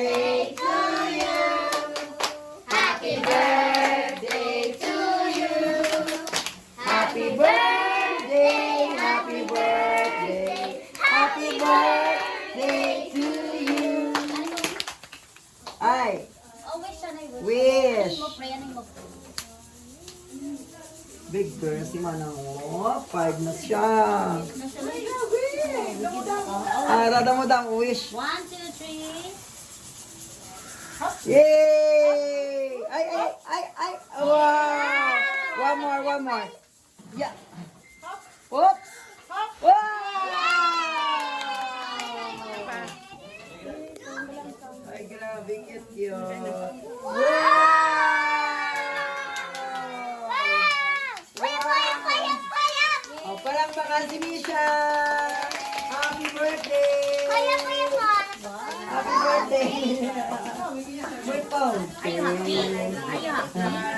Birthday to you. Happy birthday to you. Happy birthday, happy birthday, happy birthday to you. Ay, wish. Big girl si Manang. Oh, 5 na siya. Rada mo daw wish. 1, 2, 3. Yay! Ay! Wow! One more. Yeah. Oops! Wow! Ay, grabe cute yun. Oh, palakpakan si Misha! Happy birthday! Happy birthday! May phone. Are you happy?